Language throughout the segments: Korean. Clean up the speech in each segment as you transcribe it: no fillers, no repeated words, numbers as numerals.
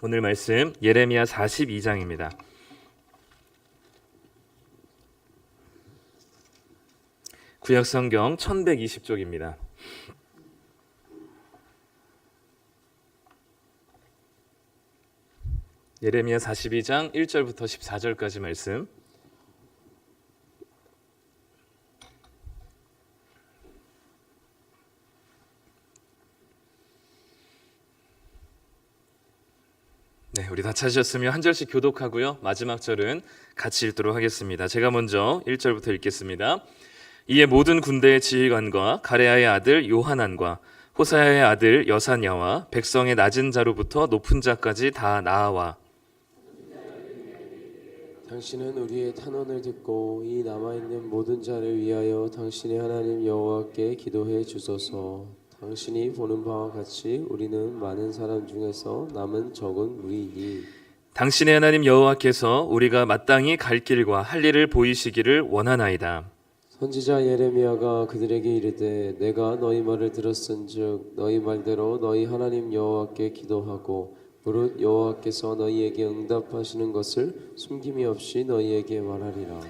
오늘 말씀 예레미야 42장입니다. 구약성경 1120쪽입니다. 예레미야 42장 1절부터 14절까지 말씀. 네, 우리 다 찾으셨으면 한 절씩 교독하고요. 마지막 절은 같이 읽도록 하겠습니다. 제가 먼저 1절부터 읽겠습니다. 이에 모든 군대의 지휘관과 가레아의 아들 요하난과 호사야의 아들 여사냐와 백성의 낮은 자로부터 높은 자까지 다 나아와 당신은 우리의 탄원을 듣고 이 남아있는 모든 자를 위하여 당신의 하나님 여호와께 기도해 주소서. 당신이 보는 바와 같이 우리는 많은 사람 중에서 남은 적은 무리이니 당신의 하나님 여호와께서 우리가 마땅히 갈 길과 할 일을 보이시기를 원하나이다. 선지자 예레미야가 그들에게 이르되 내가 너희 말을 들었은즉 너희 말대로 너희 하나님 여호와께 기도하고 무릇 여호와께서 너희에게 응답하시는 것을 숨김이 없이 너희에게 말하리라.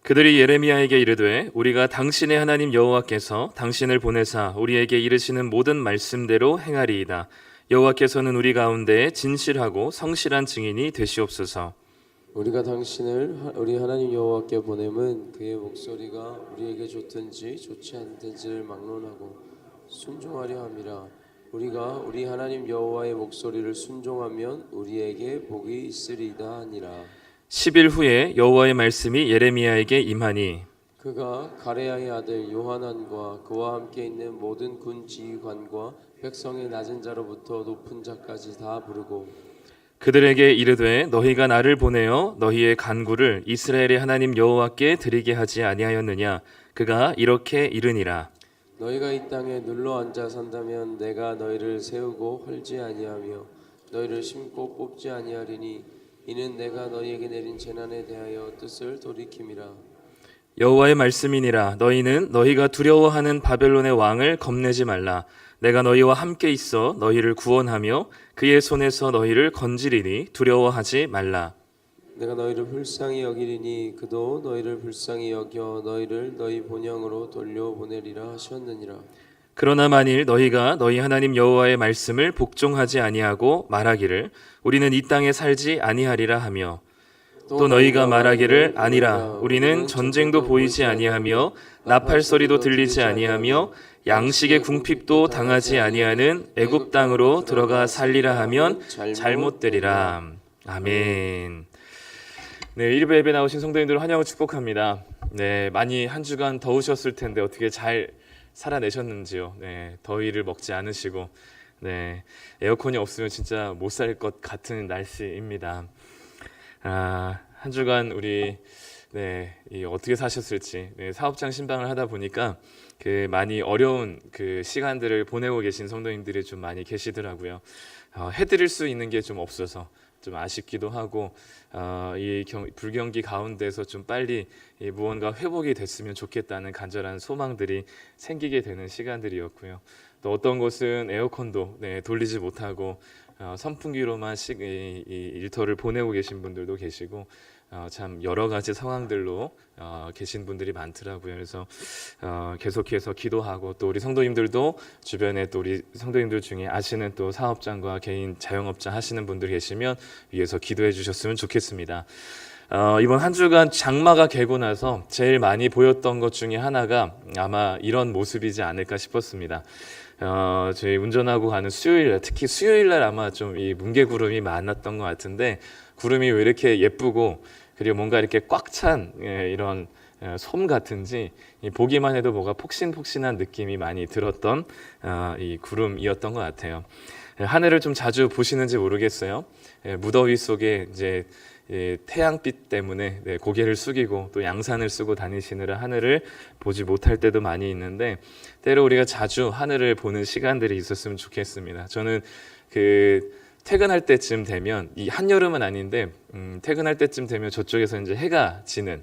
그들이 예레미야에게 이르되 우리가 당신의 하나님 여호와께서 당신을 보내사 우리에게 이르시는 모든 말씀대로 행하리이다. 여호와께서는 우리 가운데 진실하고 성실한 증인이 되시옵소서. 우리가 당신을 우리 하나님 여호와께 보냄은 그의 목소리가 우리에게 좋든지 좋지 않든지를 막론하고 순종하려 함이라. 우리가 우리 하나님 여호와의 목소리를 순종하면 우리에게 복이 있으리이다 하니라. 10일 후에 여호와의 말씀이 예레미야에게 임하니 그가 가레야의 아들 요하난과 그와 함께 있는 모든 군 지휘관과 백성의 낮은 자로부터 높은 자까지 다 부르고 그들에게 이르되 너희가 나를 보내어 너희의 간구를 이스라엘의 하나님 여호와께 드리게 하지 아니하였느냐. 그가 이렇게 이르니라. 너희가 이 땅에 눌러 앉아 산다면 내가 너희를 세우고 헐지 아니하며 너희를 심고 뽑지 아니하리니 이는 내가 너희에게 내린 재난에 대하여 뜻을 돌이킴이라. 여호와의 말씀이니라. 너희는 너희가 두려워하는 바벨론의 왕을 겁내지 말라. 내가 너희와 함께 있어 너희를 구원하며 그의 손에서 너희를 건지리니 두려워하지 말라. 내가 너희를 불쌍히 여기리니 그도 너희를 불쌍히 여겨 너희를 너희 본향으로 돌려보내리라 하셨느니라. 그러나 만일 너희가 너희 하나님 여호와의 말씀을 복종하지 아니하고 말하기를 우리는 이 땅에 살지 아니하리라 하며 또 너희가 말하기를 아니라 우리는 전쟁도 보이지 아니하며 나팔 소리도 들리지 아니하며 양식의 궁핍도 당하지 아니하는 애굽 땅으로 들어가 살리라 하면 잘못되리라. 아멘. 네, 1부 예배 나오신 성도님들 환영을 축복합니다. 네, 많이 한 주간 더우셨을 텐데 어떻게 잘 살아내셨는지요. 네, 더위를 먹지 않으시고, 네, 에어컨이 없으면 진짜 못 살 것 같은 날씨입니다. 한 주간 우리 어떻게 사셨을지 사업장 신방을 하다 보니까 그 많이 어려운 그 시간들을 보내고 계신 성도님들이 좀 많이 계시더라고요. 해드릴 수 있는 게 좀 없어서 좀 아쉽기도 하고 이 불경기 가운데서 좀 빨리 무언가 회복이 됐으면 좋겠다는 간절한 소망들이 생기게 되는 시간들이었고요. 또 어떤 곳은 에어컨도 돌리지 못하고 선풍기로만 이 일터를 보내고 계신 분들도 계시고 참 여러 가지 상황들로 계신 분들이 많더라고요. 그래서 계속해서 기도하고 또 우리 성도님들도 주변에 또 우리 성도님들 중에 아시는 또 사업장과 개인 자영업자 하시는 분들 계시면 위에서 기도해 주셨으면 좋겠습니다. 이번 한 주간 장마가 개고 나서 제일 많이 보였던 것 중에 하나가 아마 이런 모습이지 않을까 싶었습니다. 저희 운전하고 가는 수요일날, 특히 수요일날 아마 좀 이 뭉게구름이 많았던 것 같은데 구름이 왜 이렇게 예쁘고 그리고 뭔가 이렇게 꽉 찬 이런 솜 같은지 보기만 해도 뭐가 폭신폭신한 느낌이 많이 들었던 이 구름이었던 것 같아요. 하늘을 좀 자주 보시는지 모르겠어요. 무더위 속에 이제 태양빛 때문에 고개를 숙이고 또 양산을 쓰고 다니시느라 하늘을 보지 못할 때도 많이 있는데 때로 우리가 자주 하늘을 보는 시간들이 있었으면 좋겠습니다. 저는 퇴근할 때쯤 되면 이 한여름은 아닌데 퇴근할 때쯤 되면 저쪽에서 이제 해가 지는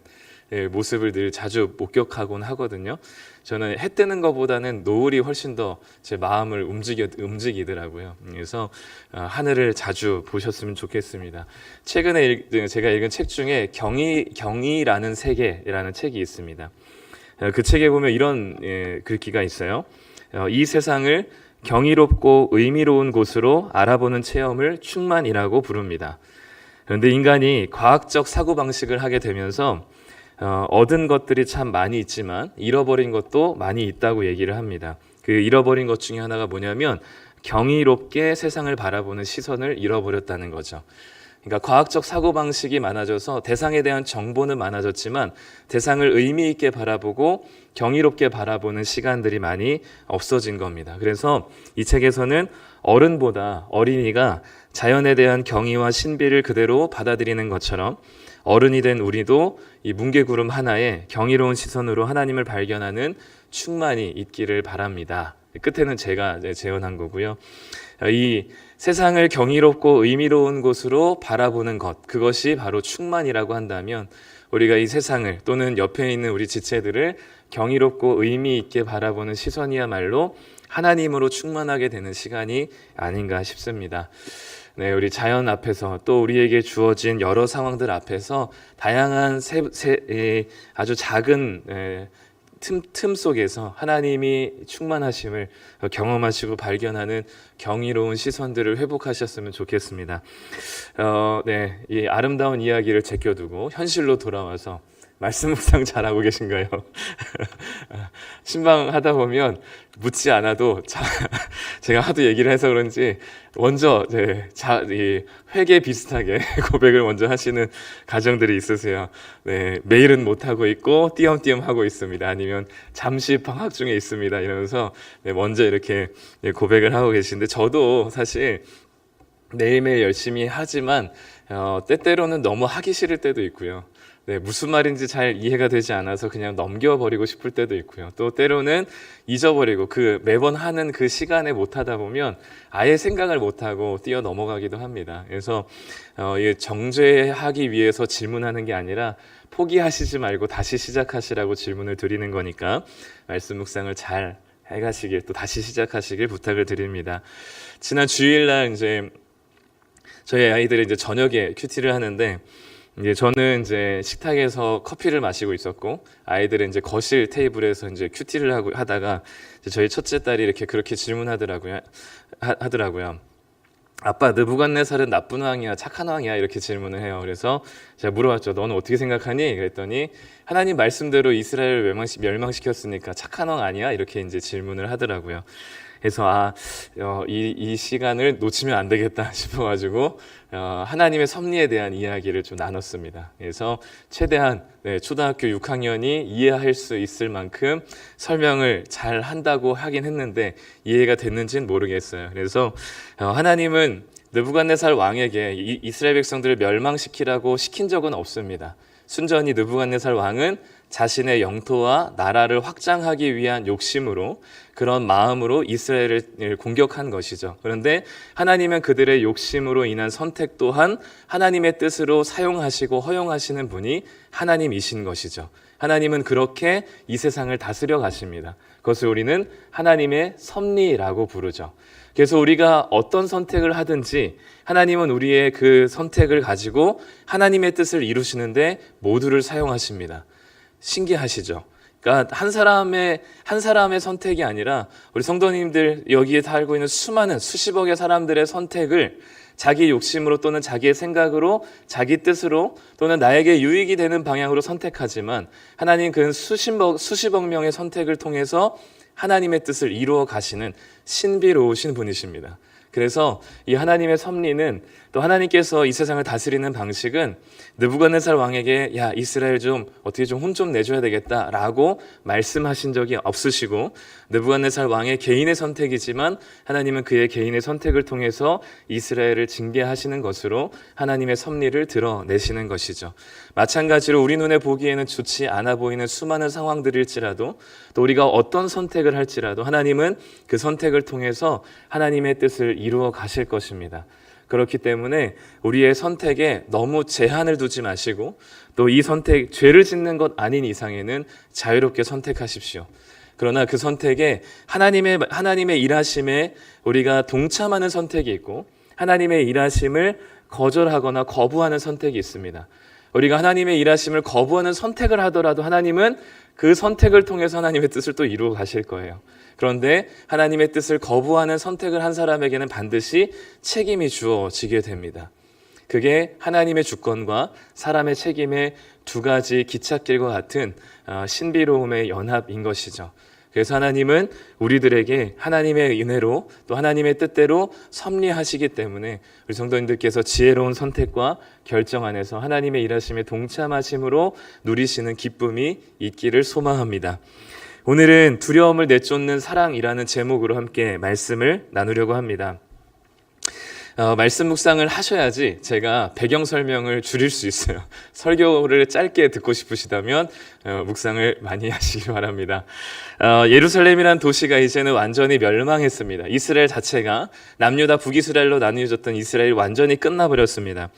모습을 늘 자주 목격하곤 하거든요. 저는 해 뜨는 것보다는 노을이 훨씬 더 제 마음을 움직이더라고요. 그래서 하늘을 자주 보셨으면 좋겠습니다. 최근에 제가 읽은 책 중에 경이라는 세계라는 책이 있습니다. 그 책에 보면 이런 글귀가 있어요. 이 세상을 경이롭고 의미로운 곳으로 알아보는 체험을 충만이라고 부릅니다. 그런데 인간이 과학적 사고방식을 하게 되면서 얻은 것들이 참 많이 있지만 잃어버린 것도 많이 있다고 얘기를 합니다. 그 잃어버린 것 중에 하나가 뭐냐면 경이롭게 세상을 바라보는 시선을 잃어버렸다는 거죠. 그러니까 과학적 사고방식이 많아져서 대상에 대한 정보는 많아졌지만 대상을 의미 있게 바라보고 경이롭게 바라보는 시간들이 많이 없어진 겁니다. 그래서 이 책에서는 어른보다 어린이가 자연에 대한 경의와 신비를 그대로 받아들이는 것처럼 어른이 된 우리도 이 뭉게구름 하나에 경이로운 시선으로 하나님을 발견하는 충만이 있기를 바랍니다. 끝에는 제가 재현한 거고요. 이 세상을 경이롭고 의미로운 곳으로 바라보는 것, 그것이 바로 충만이라고 한다면 우리가 이 세상을 또는 옆에 있는 우리 지체들을 경이롭고 의미 있게 바라보는 시선이야말로 하나님으로 충만하게 되는 시간이 아닌가 싶습니다. 네, 우리 자연 앞에서 또 우리에게 주어진 여러 상황들 앞에서 다양한 아주 작은 틈 속에서 하나님이 충만하심을 경험하시고 발견하는 경이로운 시선들을 회복하셨으면 좋겠습니다. 네, 이 아름다운 이야기를 제껴두고 현실로 돌아와서 말씀 묵상 잘하고 계신가요? 신방하다 보면 묻지 않아도 제가 하도 얘기를 해서 그런지 먼저 회계 비슷하게 고백을 먼저 하시는 가정들이 있으세요. 네, 매일은 못하고 있고 띄엄띄엄 하고 있습니다. 아니면 잠시 방학 중에 있습니다. 이러면서 먼저 이렇게 고백을 하고 계신데 저도 사실 매일매일 열심히 하지만 때때로는 너무 하기 싫을 때도 있고요. 네, 무슨 말인지 잘 이해가 되지 않아서 그냥 넘겨버리고 싶을 때도 있고요. 또 때로는 잊어버리고 매번 하는 그 시간에 못하다 보면 아예 생각을 못하고 뛰어 넘어가기도 합니다. 그래서 정죄하기 위해서 질문하는 게 아니라 포기하시지 말고 다시 시작하시라고 질문을 드리는 거니까 말씀 묵상을 잘 해가시길 또 다시 시작하시길 부탁을 드립니다. 지난 주일날 이제 저희 아이들이 이제 저녁에 큐티를 하는데 이제 저는 이제 식탁에서 커피를 마시고 있었고 아이들은 이제 거실 테이블에서 이제 큐티를 하다가 이제 저희 첫째 딸이 그렇게 질문하더라고요. 아빠, 느부갓네살은 나쁜 왕이야, 착한 왕이야? 이렇게 질문을 해요. 그래서 제가 물어봤죠. 너는 어떻게 생각하니? 그랬더니 하나님 말씀대로 이스라엘을 멸망시켰으니까 착한 왕 아니야? 이렇게 이제 질문을 하더라고요. 그래서 이 시간을 놓치면 안 되겠다 싶어가지고 하나님의 섭리에 대한 이야기를 좀 나눴습니다. 그래서 최대한 초등학교 6학년이 이해할 수 있을 만큼 설명을 잘 한다고 하긴 했는데 이해가 됐는지는 모르겠어요. 그래서 하나님은 느부갓네살 왕에게 이스라엘 백성들을 멸망시키라고 시킨 적은 없습니다. 순전히 느부갓네살 왕은 자신의 영토와 나라를 확장하기 위한 욕심으로 그런 마음으로 이스라엘을 공격한 것이죠. 그런데 하나님은 그들의 욕심으로 인한 선택 또한 하나님의 뜻으로 사용하시고 허용하시는 분이 하나님이신 것이죠. 하나님은 그렇게 이 세상을 다스려 가십니다. 그것을 우리는 하나님의 섭리라고 부르죠. 그래서 우리가 어떤 선택을 하든지 하나님은 우리의 그 선택을 가지고 하나님의 뜻을 이루시는데 모두를 사용하십니다. 신기하시죠? 그러니까 한 사람의 선택이 아니라 우리 성도님들 여기에 살고 있는 수많은 수십억의 사람들의 선택을 자기 욕심으로 또는 자기의 생각으로 자기 뜻으로 또는 나에게 유익이 되는 방향으로 선택하지만 하나님 그 수십억 명의 선택을 통해서 하나님의 뜻을 이루어 가시는 신비로우신 분이십니다. 그래서 이 하나님의 섭리는 또 하나님께서 이 세상을 다스리는 방식은 느부갓네살 왕에게 야 이스라엘 좀 어떻게 좀 혼 좀 내줘야 되겠다라고 말씀하신 적이 없으시고 느부갓네살 왕의 개인의 선택이지만 하나님은 그의 개인의 선택을 통해서 이스라엘을 징계하시는 것으로 하나님의 섭리를 드러내시는 것이죠. 마찬가지로 우리 눈에 보기에는 좋지 않아 보이는 수많은 상황들일지라도 또 우리가 어떤 선택을 할지라도 하나님은 그 선택을 통해서 하나님의 뜻을 이루어 가실 것입니다. 그렇기 때문에 우리의 선택에 너무 제한을 두지 마시고 또 이 선택, 죄를 짓는 것 아닌 이상에는 자유롭게 선택하십시오. 그러나 그 선택에 하나님의 일하심에 우리가 동참하는 선택이 있고 하나님의 일하심을 거절하거나 거부하는 선택이 있습니다. 우리가 하나님의 일하심을 거부하는 선택을 하더라도 하나님은 그 선택을 통해서 하나님의 뜻을 또 이루어 가실 거예요. 그런데 하나님의 뜻을 거부하는 선택을 한 사람에게는 반드시 책임이 주어지게 됩니다. 그게 하나님의 주권과 사람의 책임의 두 가지 기찻길과 같은 신비로움의 연합인 것이죠. 그래서 하나님은 우리들에게 하나님의 은혜로 또 하나님의 뜻대로 섭리하시기 때문에 우리 성도님들께서 지혜로운 선택과 결정 안에서 하나님의 일하심에 동참하심으로 누리시는 기쁨이 있기를 소망합니다. 오늘은 두려움을 내쫓는 사랑이라는 제목으로 함께 말씀을 나누려고 합니다. 말씀 묵상을 하셔야지 제가 배경 설명을 줄일 수 있어요. 설교를 짧게 듣고 싶으시다면 묵상을 많이 하시기 바랍니다. 예루살렘이란 도시가 이제는 완전히 멸망했습니다. 이스라엘 자체가 남유다 북이스라엘로 나뉘어졌던 이스라엘이 완전히 끝나버렸습니다.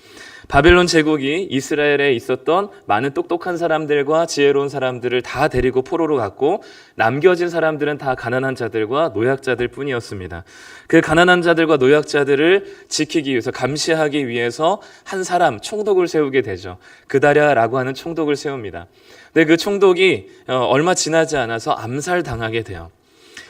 바벨론 제국이 이스라엘에 있었던 많은 똑똑한 사람들과 지혜로운 사람들을 다 데리고 포로로 갔고 남겨진 사람들은 다 가난한 자들과 노약자들 뿐이었습니다. 그 가난한 자들과 노약자들을 지키기 위해서 감시하기 위해서 한 사람 총독을 세우게 되죠. 그다랴라고 하는 총독을 세웁니다. 근데 그 총독이 얼마 지나지 않아서 암살당하게 돼요.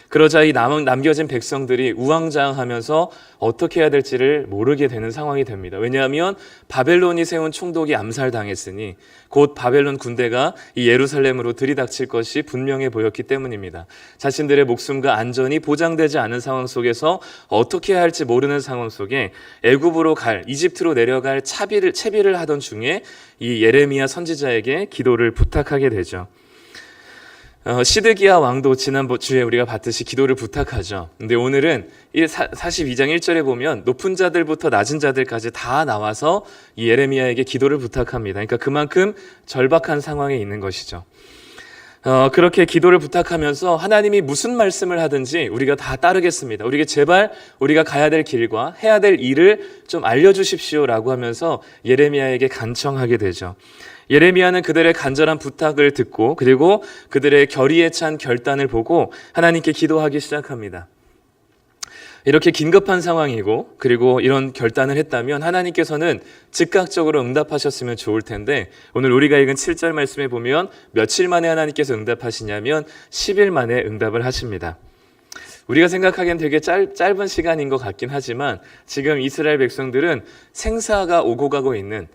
그러자 이 남겨진 백성들이 우왕좌왕하면서 어떻게 해야 될지를 모르게 되는 상황이 됩니다. 왜냐하면 바벨론이 세운 총독이 암살당했으니 곧 바벨론 군대가 이 예루살렘으로 들이닥칠 것이 분명해 보였기 때문입니다. 자신들의 목숨과 안전이 보장되지 않은 상황 속에서 어떻게 해야 할지 모르는 상황 속에 애굽으로 이집트로 내려갈 채비를 하던 중에 이 예레미야 선지자에게 기도를 부탁하게 되죠. 시드기야 왕도 지난주에 우리가 봤듯이 기도를 부탁하죠. 근데 오늘은 42장 1절에 보면 높은 자들부터 낮은 자들까지 다 나와서 이 예레미야에게 기도를 부탁합니다. 그러니까 그만큼 절박한 상황에 있는 것이죠. 그렇게 기도를 부탁하면서 하나님이 무슨 말씀을 하든지 우리가 다 따르겠습니다. 우리에게 제발 우리가 가야 될 길과 해야 될 일을 좀 알려주십시오라고 하면서 예레미야에게 간청하게 되죠. 예레미야는 그들의 간절한 부탁을 듣고 그리고 그들의 결의에 찬 결단을 보고 하나님께 기도하기 시작합니다. 이렇게 긴급한 상황이고 그리고 이런 결단을 했다면 하나님께서는 즉각적으로 응답하셨으면 좋을 텐데 오늘 우리가 읽은 7절 말씀에 보면 며칠 만에 하나님께서 응답하시냐면 10일 만에 응답을 하십니다. 우리가 생각하기엔 되게 짧은 시간인 것 같긴 하지만 지금 이스라엘 백성들은 생사가 오고 가고 있는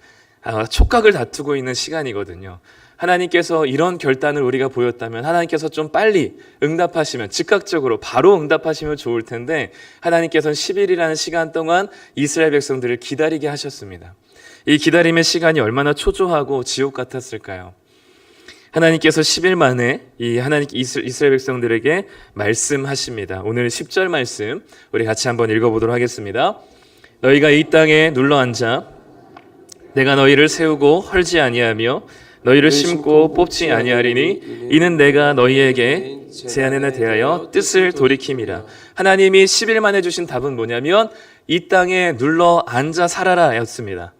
촉각을 다투고 있는 시간이거든요. 하나님께서 이런 결단을 우리가 보였다면 하나님께서 좀 빨리 응답하시면 즉각적으로 바로 응답하시면 좋을 텐데 하나님께서는 10일이라는 시간 동안 이스라엘 백성들을 기다리게 하셨습니다. 이 기다림의 시간이 얼마나 초조하고 지옥 같았을까요? 하나님께서 10일 만에 이스라엘 백성들에게 말씀하십니다. 오늘 10절 말씀 우리 같이 한번 읽어보도록 하겠습니다. 너희가 이 땅에 눌러앉아 내가 너희를 세우고 헐지 아니하며 너희를 심고 뽑지 아니하리니 이는 내가 너희에게 제안에 대하여 뜻을 돌이킴이라. 하나님이 10일 만에 주신 답은 뭐냐면 이 땅에 눌러 앉아 살아라 였습니다.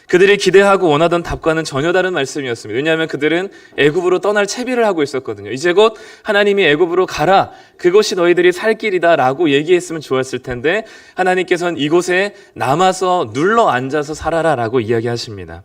그들이 기대하고 원하던 답과는 전혀 다른 말씀이었습니다. 왜냐하면 그들은 애굽으로 떠날 채비를 하고 있었거든요. 이제 곧 하나님이 애굽으로 가라, 그것이 너희들이 살 길이다 라고 얘기했으면 좋았을 텐데 하나님께서는 이곳에 남아서 눌러 앉아서 살아라 라고 이야기하십니다.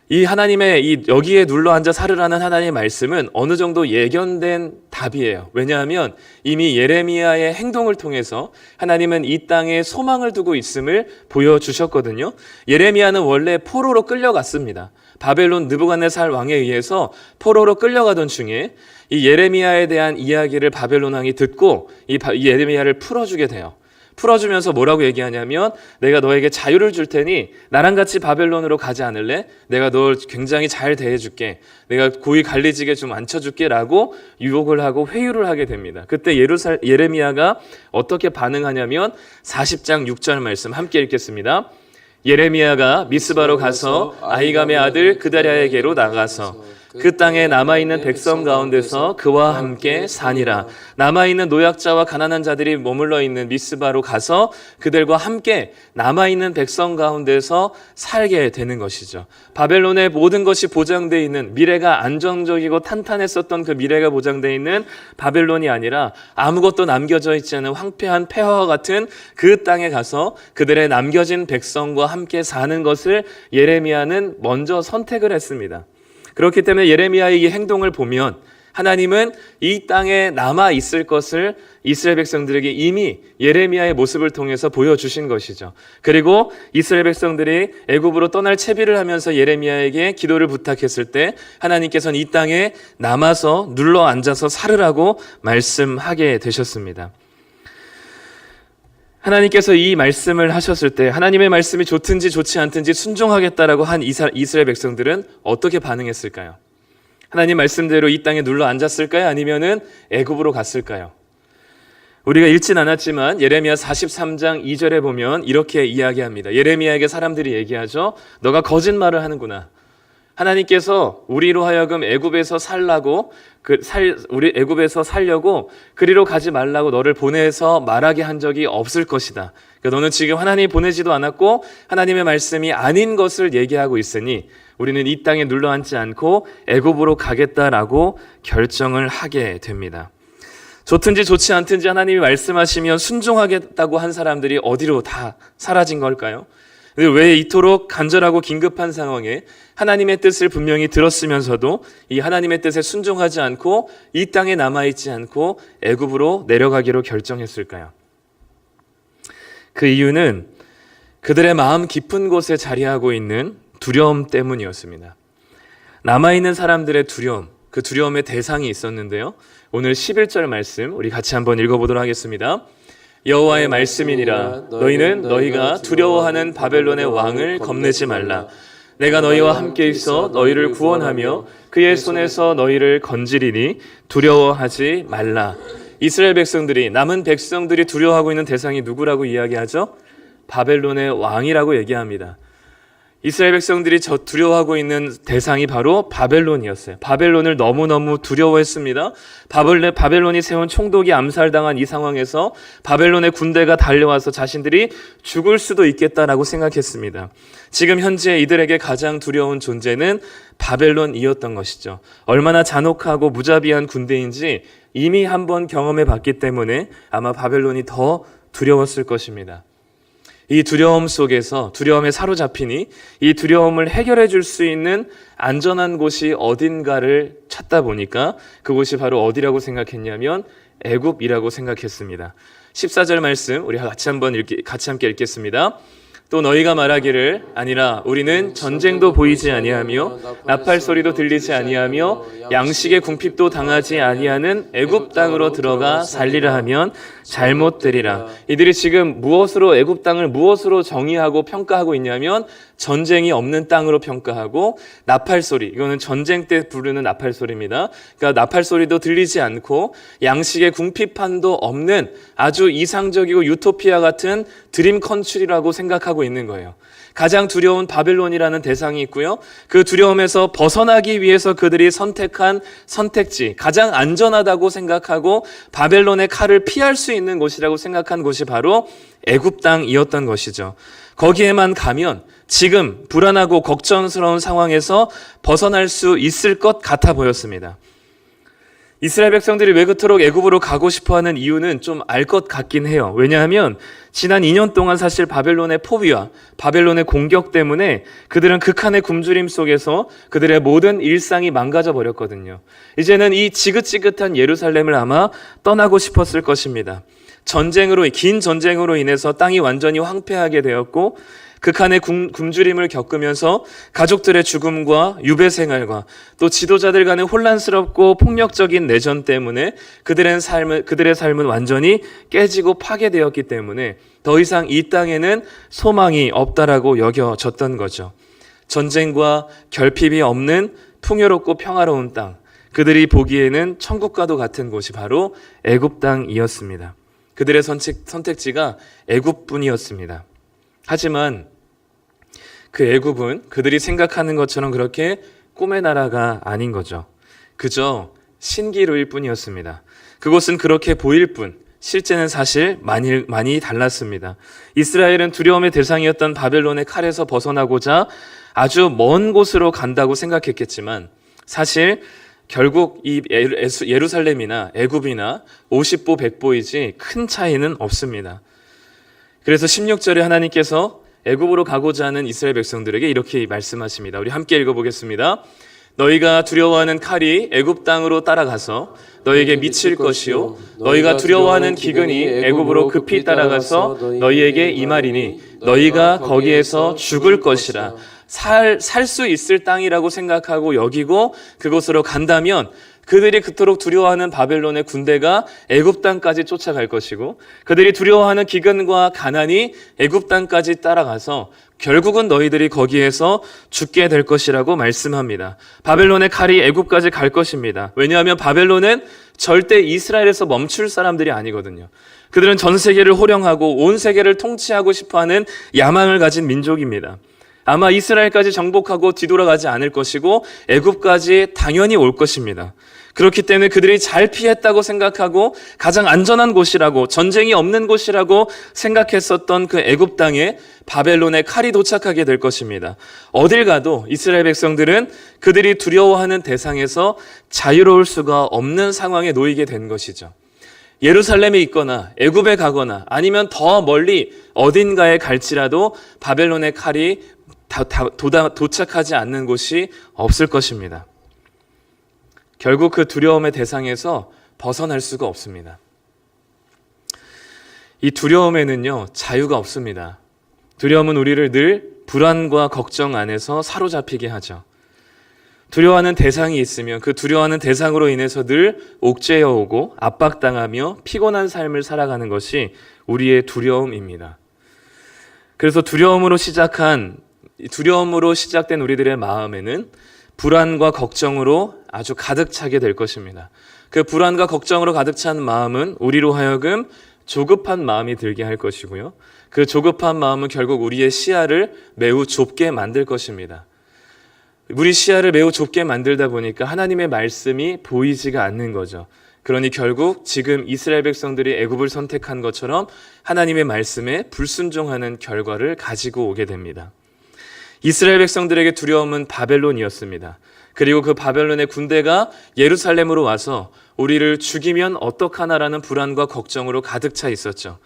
이 하나님의 여기에 눌러 앉아 살으라는 하나님의 말씀은 어느 정도 예견된 답이에요. 왜냐하면 이미 예레미야의 행동을 통해서 하나님은 이 땅에 소망을 두고 있음을 보여주셨거든요. 예레미야는 원래 포로로 끌려갔습니다. 바벨론 느부갓네살 왕에 의해서 포로로 끌려가던 중에 이 예레미야에 대한 이야기를 바벨론 왕이 듣고 이 예레미야를 풀어주게 돼요. 풀어주면서 뭐라고 얘기하냐면 내가 너에게 자유를 줄 테니 나랑 같이 바벨론으로 가지 않을래? 내가 널 굉장히 잘 대해줄게. 내가 고이 관리직에 좀 앉혀줄게 라고 유혹을 하고 회유를 하게 됩니다. 그때 예레미야가 어떻게 반응하냐면 40장 6절 말씀 함께 읽겠습니다. 예레미야가 미스바로 가서 아히감의 아들 그다랴에게로 나가서 그 땅에 남아있는 백성 가운데서 그와 함께 사니라. 남아있는 노약자와 가난한 자들이 머물러 있는 미스바로 가서 그들과 함께 남아있는 백성 가운데서 살게 되는 것이죠. 바벨론의 모든 것이 보장되어 있는, 미래가 안정적이고 탄탄했었던 그 미래가 보장되어 있는 바벨론이 아니라 아무것도 남겨져 있지 않은 황폐한 폐허와 같은 그 땅에 가서 그들의 남겨진 백성과 함께 사는 것을 예레미야는 먼저 선택을 했습니다. 그렇기 때문에 예레미야의 이 행동을 보면 하나님은 이 땅에 남아 있을 것을 이스라엘 백성들에게 이미 예레미야의 모습을 통해서 보여주신 것이죠. 그리고 이스라엘 백성들이 애굽으로 떠날 채비를 하면서 예레미야에게 기도를 부탁했을 때 하나님께서는 이 땅에 남아서 눌러 앉아서 살으라고 말씀하게 되셨습니다. 하나님께서 이 말씀을 하셨을 때 하나님의 말씀이 좋든지 좋지 않든지 순종하겠다라고 한 이스라엘 백성들은 어떻게 반응했을까요? 하나님 말씀대로 이 땅에 눌러 앉았을까요? 아니면은 애굽으로 갔을까요? 우리가 읽진 않았지만 예레미야 43장 2절에 보면 이렇게 이야기합니다. 예레미야에게 사람들이 얘기하죠. 너가 거짓말을 하는구나. 하나님께서 우리로 하여금 애굽에서 살라고 우리 애굽에서 살려고 그리로 가지 말라고 너를 보내서 말하게 한 적이 없을 것이다. 그러니까 너는 지금 하나님이 보내지도 않았고 하나님의 말씀이 아닌 것을 얘기하고 있으니 우리는 이 땅에 눌러 앉지 않고 애굽으로 가겠다라고 결정을 하게 됩니다. 좋든지 좋지 않든지 하나님이 말씀하시면 순종하겠다고 한 사람들이 어디로 다 사라진 걸까요? 왜 이토록 간절하고 긴급한 상황에 하나님의 뜻을 분명히 들었으면서도 이 하나님의 뜻에 순종하지 않고 이 땅에 남아있지 않고 애굽으로 내려가기로 결정했을까요? 그 이유는 그들의 마음 깊은 곳에 자리하고 있는 두려움 때문이었습니다. 남아있는 사람들의 두려움, 그 두려움의 대상이 있었는데요. 오늘 11절 말씀 우리 같이 한번 읽어보도록 하겠습니다. 여호와의 말씀이니라. 너희는 너희가 두려워하는 바벨론의 왕을 겁내지 말라. 내가 너희와 함께 있어 너희를 구원하며 그의 손에서 너희를 건지리니 두려워하지 말라. 이스라엘 백성들이, 남은 백성들이 두려워하고 있는 대상이 누구라고 이야기하죠? 바벨론의 왕이라고 얘기합니다. 이스라엘 백성들이 두려워하고 있는 대상이 바로 바벨론이었어요. 바벨론을 너무너무 두려워했습니다. 바벨론이 세운 총독이 암살당한 이 상황에서 바벨론의 군대가 달려와서 자신들이 죽을 수도 있겠다라고 생각했습니다. 지금 현재 이들에게 가장 두려운 존재는 바벨론이었던 것이죠. 얼마나 잔혹하고 무자비한 군대인지 이미 한번 경험해 봤기 때문에 아마 바벨론이 더 두려웠을 것입니다. 이 두려움 속에서 두려움에 사로잡히니 이 두려움을 해결해 줄 수 있는 안전한 곳이 어딘가를 찾다 보니까 그곳이 바로 어디라고 생각했냐면 애굽이라고 생각했습니다. 14절 말씀 우리 같이 함께 읽겠습니다. 또 너희가 말하기를 아니라 우리는 전쟁도 보이지 아니하며 나팔 소리도 들리지 아니하며 양식의 궁핍도 당하지 아니하는 애굽 땅으로 들어가 살리라 하면 잘못되리라. 이들이 지금 애굽 땅을 무엇으로 정의하고 평가하고 있냐면 전쟁이 없는 땅으로 평가하고 나팔 소리, 이거는 전쟁 때 부르는 나팔 소리입니다. 그러니까 나팔 소리도 들리지 않고 양식의 궁핍함도 없는 아주 이상적이고 유토피아 같은 드림 컨트리라고 생각하고 있는 거예요. 가장 두려운 바벨론이라는 대상이 있고요. 그 두려움에서 벗어나기 위해서 그들이 선택한 선택지, 가장 안전하다고 생각하고 바벨론의 칼을 피할 수 있는 곳이라고 생각한 곳이 바로 애굽 땅이었던 것이죠. 거기에만 가면 지금 불안하고 걱정스러운 상황에서 벗어날 수 있을 것 같아 보였습니다. 이스라엘 백성들이 왜 그토록 애굽으로 가고 싶어하는 이유는 좀 알 것 같긴 해요. 왜냐하면 지난 2년 동안 사실 바벨론의 포위와 바벨론의 공격 때문에 그들은 극한의 굶주림 속에서 그들의 모든 일상이 망가져 버렸거든요. 이제는 이 지긋지긋한 예루살렘을 아마 떠나고 싶었을 것입니다. 긴 전쟁으로 인해서 땅이 완전히 황폐하게 되었고 극한의 굶주림을 겪으면서 가족들의 죽음과 유배 생활과 또 지도자들 간의 혼란스럽고 폭력적인 내전 때문에 그들의 삶은 완전히 깨지고 파괴되었기 때문에 더 이상 이 땅에는 소망이 없다라고 여겨졌던 거죠. 전쟁과 결핍이 없는 풍요롭고 평화로운 땅, 그들이 보기에는 천국과도 같은 곳이 바로 애굽 땅이었습니다. 그들의 선택지가 애굽뿐이었습니다. 하지만 그 애굽은 그들이 생각하는 것처럼 그렇게 꿈의 나라가 아닌 거죠. 그저 신기루일 뿐이었습니다. 그곳은 그렇게 보일 뿐 실제는 사실 많이 달랐습니다. 이스라엘은 두려움의 대상이었던 바벨론의 칼에서 벗어나고자 아주 먼 곳으로 간다고 생각했겠지만 사실 결국 이 예루살렘이나 애굽이나 50보 100보이지 큰 차이는 없습니다. 그래서 16절에 하나님께서 애굽으로 가고자 하는 이스라엘 백성들에게 이렇게 말씀하십니다. 우리 함께 읽어보겠습니다. 너희가 두려워하는 칼이 애굽 땅으로 따라가서 너희에게 미칠 것이요 너희가 두려워하는 기근이 애굽으로 급히 따라가서 너희에게 임하리니 너희가 거기에서 죽을 것이라. 살 수 있을 땅이라고 생각하고 여기고 그곳으로 간다면 그들이 그토록 두려워하는 바벨론의 군대가 애굽 땅까지 쫓아갈 것이고 그들이 두려워하는 기근과 가난이 애굽 땅까지 따라가서 결국은 너희들이 거기에서 죽게 될 것이라고 말씀합니다. 바벨론의 칼이 애굽까지 갈 것입니다. 왜냐하면 바벨론은 절대 이스라엘에서 멈출 사람들이 아니거든요. 그들은 전 세계를 호령하고 온 세계를 통치하고 싶어하는 야망을 가진 민족입니다. 아마 이스라엘까지 정복하고 뒤돌아가지 않을 것이고 애굽까지 당연히 올 것입니다. 그렇기 때문에 그들이 잘 피했다고 생각하고 가장 안전한 곳이라고 전쟁이 없는 곳이라고 생각했었던 그 애굽 땅에 바벨론의 칼이 도착하게 될 것입니다. 어딜 가도 이스라엘 백성들은 그들이 두려워하는 대상에서 자유로울 수가 없는 상황에 놓이게 된 것이죠. 예루살렘에 있거나 애굽에 가거나 아니면 더 멀리 어딘가에 갈지라도 바벨론의 칼이 도착하지 않는 곳이 없을 것입니다. 결국 그 두려움의 대상에서 벗어날 수가 없습니다. 이 두려움에는요, 자유가 없습니다. 두려움은 우리를 늘 불안과 걱정 안에서 사로잡히게 하죠. 두려워하는 대상이 있으면 그 두려워하는 대상으로 인해서 늘 옥죄어 오고 압박당하며 피곤한 삶을 살아가는 것이 우리의 두려움입니다. 그래서 두려움으로 시작된 우리들의 마음에는 불안과 걱정으로 아주 가득 차게 될 것입니다. 그 불안과 걱정으로 가득 찬 마음은 우리로 하여금 조급한 마음이 들게 할 것이고요. 그 조급한 마음은 결국 우리의 시야를 매우 좁게 만들 것입니다. 우리 시야를 매우 좁게 만들다 보니까 하나님의 말씀이 보이지가 않는 거죠. 그러니 결국 지금 이스라엘 백성들이 애굽을 선택한 것처럼 하나님의 말씀에 불순종하는 결과를 가지고 오게 됩니다. 이스라엘 백성들에게 두려움은 바벨론이었습니다. 그리고 그 바벨론의 군대가 예루살렘으로 와서 우리를 죽이면 어떡하나라는 불안과 걱정으로 가득 차 있었죠.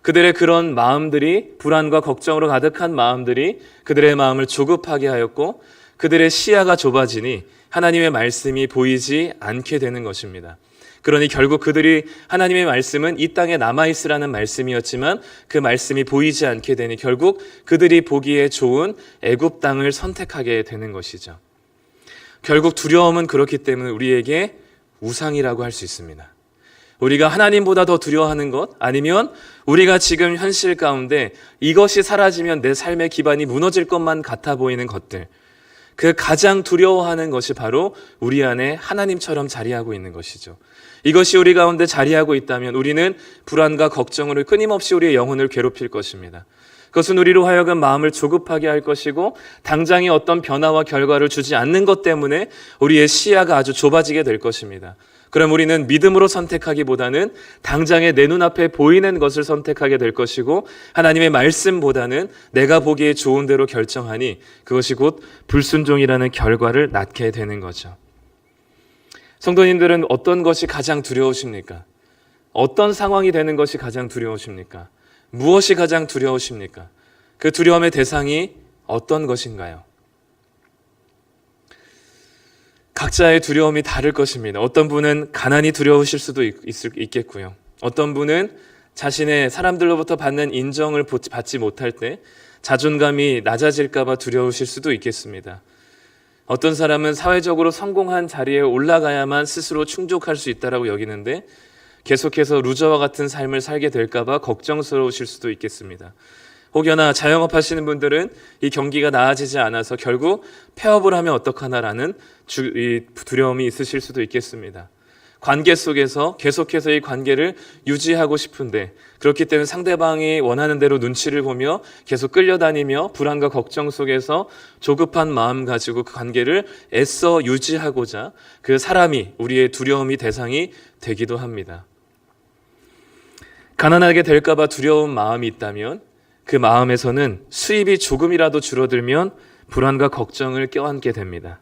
그들의 그런 마음들이, 불안과 걱정으로 가득한 마음들이 그들의 마음을 조급하게 하였고 그들의 시야가 좁아지니 하나님의 말씀이 보이지 않게 되는 것입니다. 그러니 결국 그들이 하나님의 말씀은 이 땅에 남아있으라는 말씀이었지만 그 말씀이 보이지 않게 되니 결국 그들이 보기에 좋은 애굽 땅을 선택하게 되는 것이죠. 결국 두려움은 그렇기 때문에 우리에게 우상이라고 할 수 있습니다. 우리가 하나님보다 더 두려워하는 것, 아니면 우리가 지금 현실 가운데 이것이 사라지면 내 삶의 기반이 무너질 것만 같아 보이는 것들, 그 가장 두려워하는 것이 바로 우리 안에 하나님처럼 자리하고 있는 것이죠. 이것이 우리 가운데 자리하고 있다면 우리는 불안과 걱정으로 끊임없이 우리의 영혼을 괴롭힐 것입니다. 그것은 우리로 하여금 마음을 조급하게 할 것이고 당장의 어떤 변화와 결과를 주지 않는 것 때문에 우리의 시야가 아주 좁아지게 될 것입니다. 그럼 우리는 믿음으로 선택하기보다는 당장에 내 눈앞에 보이는 것을 선택하게 될 것이고 하나님의 말씀보다는 내가 보기에 좋은 대로 결정하니 그것이 곧 불순종이라는 결과를 낳게 되는 거죠. 성도님들은 어떤 것이 가장 두려우십니까? 어떤 상황이 되는 것이 가장 두려우십니까? 무엇이 가장 두려우십니까? 그 두려움의 대상이 어떤 것인가요? 각자의 두려움이 다를 것입니다. 어떤 분은 가난이 두려우실 수도 있겠고요. 어떤 분은 자신의 사람들로부터 받는 인정을 받지 못할 때 자존감이 낮아질까 봐 두려우실 수도 있겠습니다. 어떤 사람은 사회적으로 성공한 자리에 올라가야만 스스로 충족할 수 있다고 여기는데 계속해서 루저와 같은 삶을 살게 될까 봐 걱정스러우실 수도 있겠습니다. 혹여나 자영업 하시는 분들은 이 경기가 나아지지 않아서 결국 폐업을 하면 어떡하나라는 이 두려움이 있으실 수도 있겠습니다. 관계 속에서 계속해서 이 관계를 유지하고 싶은데, 그렇기 때문에 상대방이 원하는 대로 눈치를 보며 계속 끌려다니며 불안과 걱정 속에서 조급한 마음 가지고 그 관계를 애써 유지하고자 그 사람이 우리의 두려움이 대상이 되기도 합니다. 가난하게 될까 봐 두려운 마음이 있다면 그 마음에서는 수입이 조금이라도 줄어들면 불안과 걱정을 껴안게 됩니다.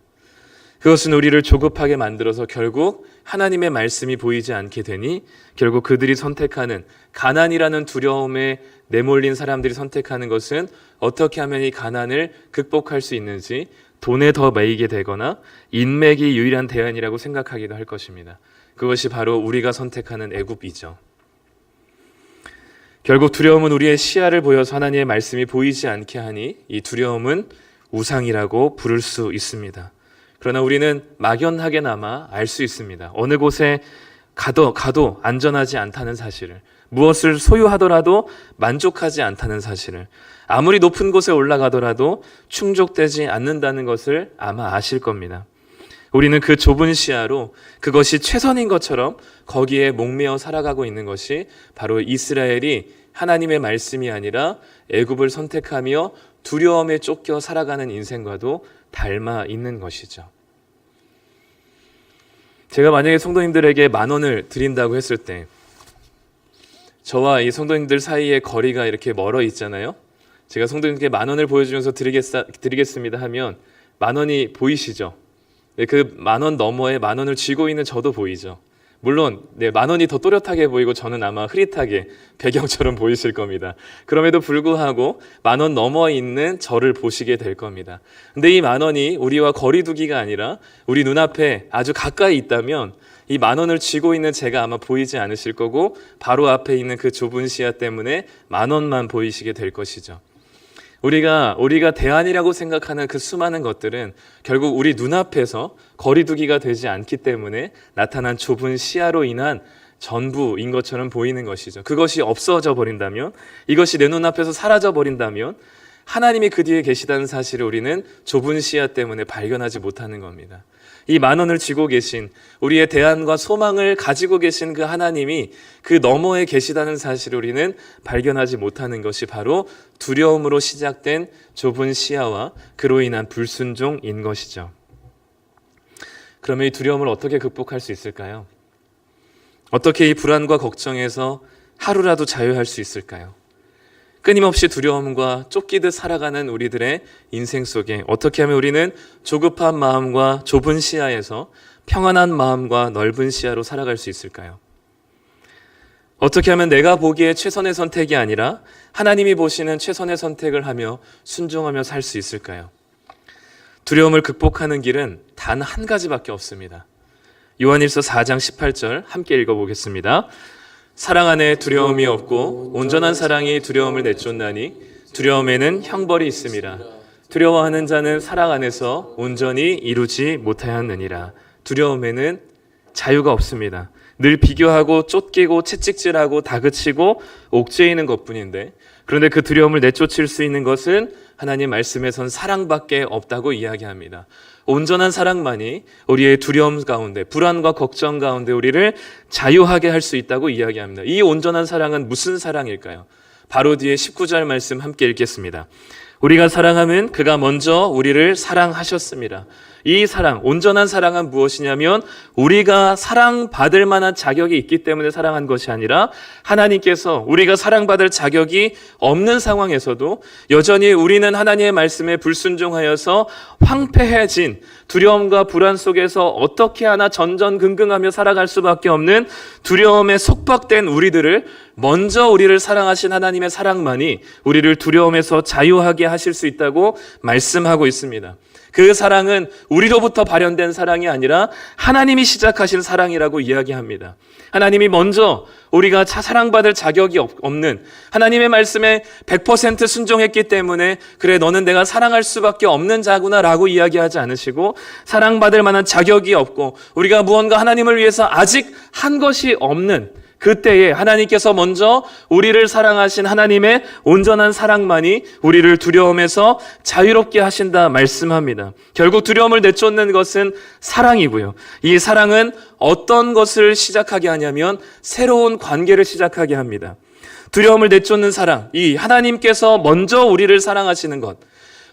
그것은 우리를 조급하게 만들어서 결국 하나님의 말씀이 보이지 않게 되니 결국 그들이 선택하는 가난이라는 두려움에 내몰린 사람들이 선택하는 것은 어떻게 하면 이 가난을 극복할 수 있는지 돈에 더 매이게 되거나 인맥이 유일한 대안이라고 생각하기도 할 것입니다. 그것이 바로 우리가 선택하는 애굽이죠. 결국 두려움은 우리의 시야를 보여서 하나님의 말씀이 보이지 않게 하니 이 두려움은 우상이라고 부를 수 있습니다. 그러나 우리는 막연하게나마 알 수 있습니다. 어느 곳에 가도 안전하지 않다는 사실을, 무엇을 소유하더라도 만족하지 않다는 사실을, 아무리 높은 곳에 올라가더라도 충족되지 않는다는 것을 아마 아실 겁니다. 우리는 그 좁은 시야로 그것이 최선인 것처럼 거기에 목매어 살아가고 있는 것이 바로 이스라엘이 하나님의 말씀이 아니라 애굽을 선택하며 두려움에 쫓겨 살아가는 인생과도 닮아 있는 것이죠. 제가 만약에 성도님들에게 10,000원을 드린다고 했을 때 저와 이 성도님들 사이에 거리가 이렇게 멀어 있잖아요. 제가 성도님께 10,000원을 보여주면서 드리겠습니다 하면 10,000원이 보이시죠? 네, 그 10,000원 너머에 10,000원을 쥐고 있는 저도 보이죠. 물론 10,000원이 더 또렷하게 보이고 저는 아마 흐릿하게 배경처럼 보이실 겁니다. 그럼에도 불구하고 10,000원 넘어 있는 저를 보시게 될 겁니다. 근데 이 10,000원이 우리와 거리두기가 아니라 우리 눈앞에 아주 가까이 있다면 이 10,000원을 쥐고 있는 제가 아마 보이지 않으실 거고 바로 앞에 있는 그 좁은 시야 때문에 10,000원만 보이시게 될 것이죠. 우리가 대안이라고 생각하는 그 수많은 것들은 결국 우리 눈앞에서 거리두기가 되지 않기 때문에 나타난 좁은 시야로 인한 전부인 것처럼 보이는 것이죠. 그것이 없어져 버린다면, 이것이 내 눈앞에서 사라져 버린다면 하나님이 그 뒤에 계시다는 사실을 우리는 좁은 시야 때문에 발견하지 못하는 겁니다. 이 10,000원을 쥐고 계신, 우리의 대안과 소망을 가지고 계신 그 하나님이 그 너머에 계시다는 사실을 우리는 발견하지 못하는 것이 바로 두려움으로 시작된 좁은 시야와 그로 인한 불순종인 것이죠. 그러면 이 두려움을 어떻게 극복할 수 있을까요? 어떻게 이 불안과 걱정에서 하루라도 자유할 수 있을까요? 끊임없이 두려움과 쫓기듯 살아가는 우리들의 인생 속에 어떻게 하면 우리는 조급한 마음과 좁은 시야에서 평안한 마음과 넓은 시야로 살아갈 수 있을까요? 어떻게 하면 내가 보기에 최선의 선택이 아니라 하나님이 보시는 최선의 선택을 하며 순종하며 살 수 있을까요? 두려움을 극복하는 길은 단 한 가지밖에 없습니다. 요한일서 4장 18절 함께 읽어보겠습니다. 사랑 안에 두려움이 없고 온전한 사랑이 두려움을 내쫓나니 두려움에는 형벌이 있음이라. 두려워하는 자는 사랑 안에서 온전히 이루지 못하였느니라. 두려움에는 자유가 없습니다. 늘 비교하고 쫓기고 채찍질하고 다그치고 옥죄이는 것뿐인데, 그런데 그 두려움을 내쫓을 수 있는 것은 하나님 말씀에선 사랑밖에 없다고 이야기합니다. 온전한 사랑만이 우리의 두려움 가운데, 불안과 걱정 가운데 우리를 자유하게 할 수 있다고 이야기합니다. 이 온전한 사랑은 무슨 사랑일까요? 바로 뒤에 19절 말씀 함께 읽겠습니다. 우리가 사랑하면 그가 먼저 우리를 사랑하셨습니다. 이 사랑, 온전한 사랑은 무엇이냐면 우리가 사랑받을 만한 자격이 있기 때문에 사랑한 것이 아니라 하나님께서 우리가 사랑받을 자격이 없는 상황에서도 여전히 우리는 하나님의 말씀에 불순종하여서 황폐해진 두려움과 불안 속에서 어떻게 하나 전전긍긍하며 살아갈 수밖에 없는 두려움에 속박된 우리들을 먼저 우리를 사랑하신 하나님의 사랑만이 우리를 두려움에서 자유하게 하실 수 있다고 말씀하고 있습니다. 그 사랑은 우리로부터 발현된 사랑이 아니라 하나님이 시작하신 사랑이라고 이야기합니다. 하나님이 먼저 우리가 사랑받을 자격이 없는 하나님의 말씀에 100% 순종했기 때문에 그래 너는 내가 사랑할 수밖에 없는 자구나 라고 이야기하지 않으시고, 사랑받을 만한 자격이 없고 우리가 무언가 하나님을 위해서 아직 한 것이 없는 그때에 하나님께서 먼저 우리를 사랑하신 하나님의 온전한 사랑만이 우리를 두려움에서 자유롭게 하신다 말씀합니다. 결국 두려움을 내쫓는 것은 사랑이고요. 이 사랑은 어떤 것을 시작하게 하냐면 새로운 관계를 시작하게 합니다. 두려움을 내쫓는 사랑, 이 하나님께서 먼저 우리를 사랑하시는 것,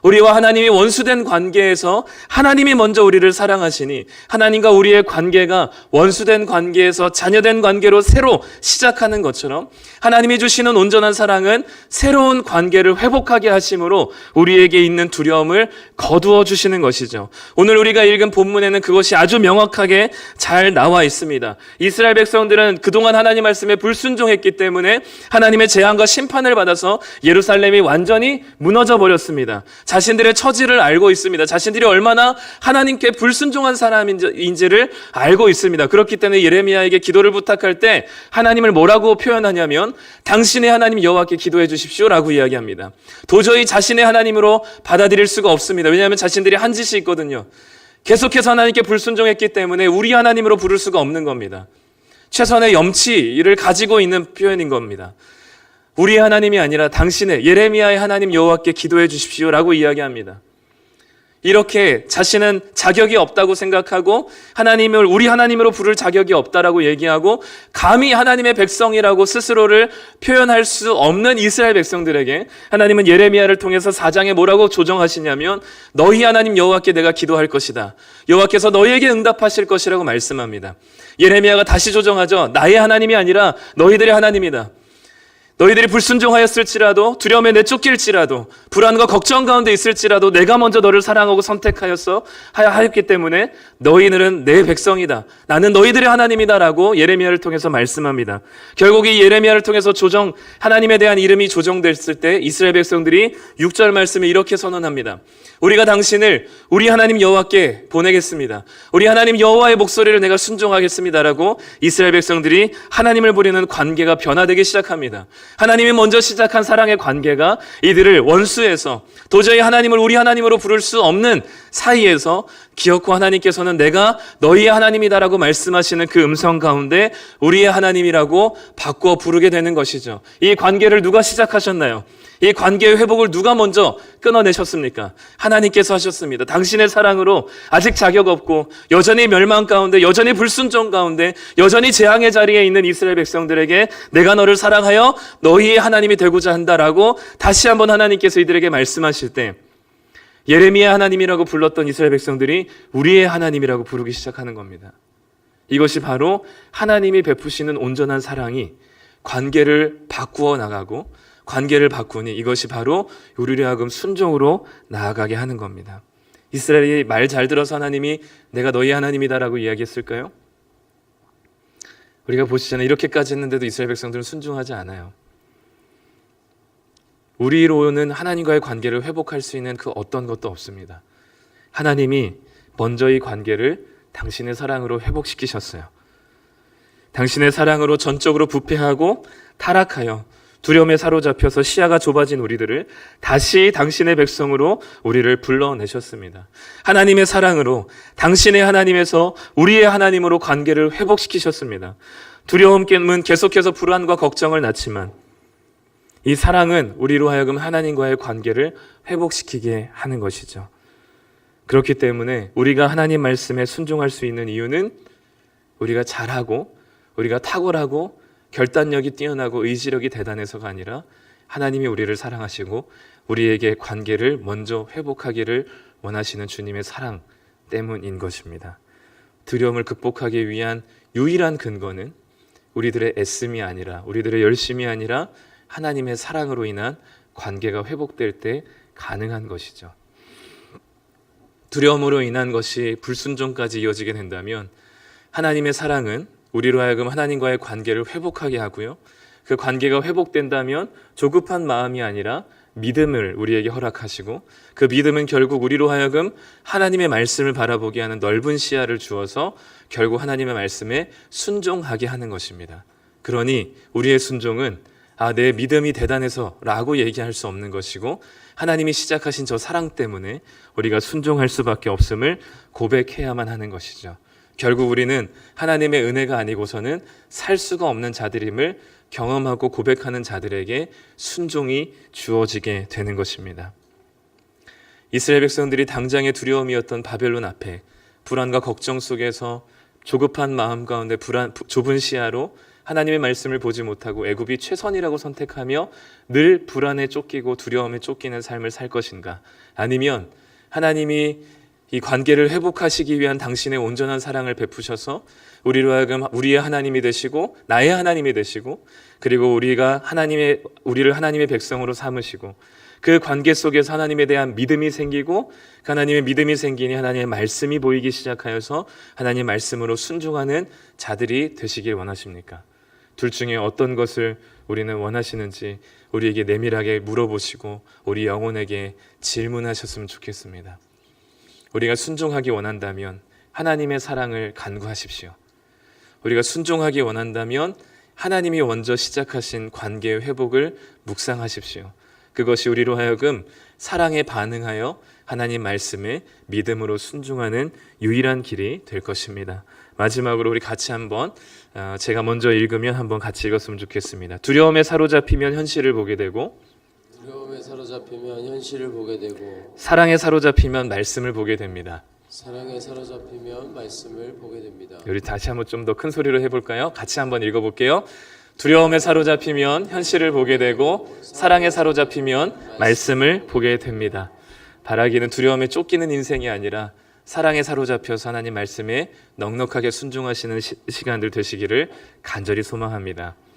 우리와 하나님이 원수된 관계에서 하나님이 먼저 우리를 사랑하시니 하나님과 우리의 관계가 원수된 관계에서 자녀된 관계로 새로 시작하는 것처럼 하나님이 주시는 온전한 사랑은 새로운 관계를 회복하게 하심으로 우리에게 있는 두려움을 거두어 주시는 것이죠. 오늘 우리가 읽은 본문에는 그것이 아주 명확하게 잘 나와 있습니다. 이스라엘 백성들은 그동안 하나님 말씀에 불순종했기 때문에 하나님의 재앙과 심판을 받아서 예루살렘이 완전히 무너져 버렸습니다. 자신들의 처지를 알고 있습니다. 자신들이 얼마나 하나님께 불순종한 사람인지를 알고 있습니다. 그렇기 때문에 예레미야에게 기도를 부탁할 때 하나님을 뭐라고 표현하냐면 당신의 하나님 여호와께 기도해 주십시오라고 이야기합니다. 도저히 자신의 하나님으로 받아들일 수가 없습니다. 왜냐하면 자신들이 한 짓이 있거든요. 계속해서 하나님께 불순종했기 때문에 우리 하나님으로 부를 수가 없는 겁니다. 최선의 염치를 가지고 있는 표현인 겁니다. 우리 하나님이 아니라 당신의 예레미야의 하나님 여호와께 기도해 주십시오라고 이야기합니다. 이렇게 자신은 자격이 없다고 생각하고 하나님을 우리 하나님으로 부를 자격이 없다라고 얘기하고 감히 하나님의 백성이라고 스스로를 표현할 수 없는 이스라엘 백성들에게 하나님은 예레미야를 통해서 4장에 뭐라고 조정하시냐면 너희 하나님 여호와께 내가 기도할 것이다. 여호와께서 너희에게 응답하실 것이라고 말씀합니다. 예레미야가 다시 조정하죠. 나의 하나님이 아니라 너희들의 하나님이다. 너희들이 불순종하였을지라도 두려움에 내쫓길지라도 불안과 걱정 가운데 있을지라도 내가 먼저 너를 사랑하고 하였기 때문에 너희들은 내 백성이다. 나는 너희들의 하나님이다라고 예레미야를 통해서 말씀합니다. 결국 이 예레미야를 통해서 하나님에 대한 이름이 조정됐을 때 이스라엘 백성들이 6절 말씀에 이렇게 선언합니다. 우리가 당신을 우리 하나님 여호와께 보내겠습니다. 우리 하나님 여호와의 목소리를 내가 순종하겠습니다라고 이스라엘 백성들이 하나님을 부리는 관계가 변화되기 시작합니다. 하나님이 먼저 시작한 사랑의 관계가 이들을 원수에서 도저히 하나님을 우리 하나님으로 부를 수 없는 사이에서 기어코 하나님께서는 내가 너희의 하나님이다라고 말씀하시는 그 음성 가운데 우리의 하나님이라고 바꿔 부르게 되는 것이죠. 이 관계를 누가 시작하셨나요? 이 관계의 회복을 누가 먼저 끊어내셨습니까? 하나님께서 하셨습니다. 당신의 사랑으로 아직 자격 없고 여전히 멸망 가운데 여전히 불순종 가운데 여전히 재앙의 자리에 있는 이스라엘 백성들에게 내가 너를 사랑하여 너희의 하나님이 되고자 한다라고 다시 한번 하나님께서 이들에게 말씀하실 때 예레미야 하나님이라고 불렀던 이스라엘 백성들이 우리의 하나님이라고 부르기 시작하는 겁니다. 이것이 바로 하나님이 베푸시는 온전한 사랑이 관계를 바꾸어 나가고 관계를 바꾸니 이것이 바로 우리를 하여금 순종으로 나아가게 하는 겁니다. 이스라엘이 말 잘 들어서 하나님이 내가 너희 하나님이다라고 이야기했을까요? 우리가 보시잖아요. 이렇게까지 했는데도 이스라엘 백성들은 순종하지 않아요. 우리로는 하나님과의 관계를 회복할 수 있는 그 어떤 것도 없습니다. 하나님이 먼저 이 관계를 당신의 사랑으로 회복시키셨어요. 당신의 사랑으로 전적으로 부패하고 타락하여 두려움에 사로잡혀서 시야가 좁아진 우리들을 다시 당신의 백성으로 우리를 불러내셨습니다. 하나님의 사랑으로 당신의 하나님에서 우리의 하나님으로 관계를 회복시키셨습니다. 두려움은 계속해서 불안과 걱정을 낳지만 이 사랑은 우리로 하여금 하나님과의 관계를 회복시키게 하는 것이죠. 그렇기 때문에 우리가 하나님 말씀에 순종할 수 있는 이유는 우리가 잘하고 우리가 탁월하고 결단력이 뛰어나고 의지력이 대단해서가 아니라 하나님이 우리를 사랑하시고 우리에게 관계를 먼저 회복하기를 원하시는 주님의 사랑 때문인 것입니다. 두려움을 극복하기 위한 유일한 근거는 우리들의 애씀이 아니라 우리들의 열심이 아니라 하나님의 사랑으로 인한 관계가 회복될 때 가능한 것이죠. 두려움으로 인한 것이 불순종까지 이어지게 된다면 하나님의 사랑은 우리로 하여금 하나님과의 관계를 회복하게 하고요. 그 관계가 회복된다면 조급한 마음이 아니라 믿음을 우리에게 허락하시고 그 믿음은 결국 우리로 하여금 하나님의 말씀을 바라보게 하는 넓은 시야를 주어서 결국 하나님의 말씀에 순종하게 하는 것입니다. 그러니 우리의 순종은 내 믿음이 대단해서 라고 얘기할 수 없는 것이고 하나님이 시작하신 저 사랑 때문에 우리가 순종할 수밖에 없음을 고백해야만 하는 것이죠. 결국 우리는 하나님의 은혜가 아니고서는 살 수가 없는 자들임을 경험하고 고백하는 자들에게 순종이 주어지게 되는 것입니다. 이스라엘 백성들이 당장의 두려움이었던 바벨론 앞에 불안과 걱정 속에서 조급한 마음 가운데 좁은 시야로 하나님의 말씀을 보지 못하고 애굽이 최선이라고 선택하며 늘 불안에 쫓기고 두려움에 쫓기는 삶을 살 것인가? 아니면 하나님이 이 관계를 회복하시기 위한 당신의 온전한 사랑을 베푸셔서 우리로 하여금 우리의 하나님이 되시고 나의 하나님이 되시고 그리고 우리를 하나님의 백성으로 삼으시고 그 관계 속에서 하나님에 대한 믿음이 생기고 그 하나님의 믿음이 생기니 하나님의 말씀이 보이기 시작하여서 하나님의 말씀으로 순종하는 자들이 되시길 원하십니까? 둘 중에 어떤 것을 우리는 원하시는지 우리에게 내밀하게 물어보시고 우리 영혼에게 질문하셨으면 좋겠습니다. 우리가 순종하기 원한다면 하나님의 사랑을 간구하십시오. 우리가 순종하기 원한다면 하나님이 먼저 시작하신 관계의 회복을 묵상하십시오. 그것이 우리로 하여금 사랑에 반응하여 하나님 말씀에 믿음으로 순종하는 유일한 길이 될 것입니다. 마지막으로 우리 같이 한번 제가 먼저 읽으면 한번 같이 읽었으면 좋겠습니다. 두려움에 사로잡히면 현실을 보게 되고 두려움에 사로잡히면 현실을 보게 되고 사랑에 사로잡히면 말씀을 보게 됩니다. 사랑에 사로잡히면 말씀을 보게 됩니다. 우리 다시 한번 좀 더 큰 소리로 해볼까요? 같이 한번 읽어볼게요. 두려움에 사로잡히면 현실을 보게 되고 사랑에 사로잡히면 말씀을 보게 됩니다. 바라기는 두려움에 쫓기는 인생이 아니라 사랑에 사로잡혀서 하나님 말씀에 넉넉하게 순종하시는 시간들 되시기를 간절히 소망합니다.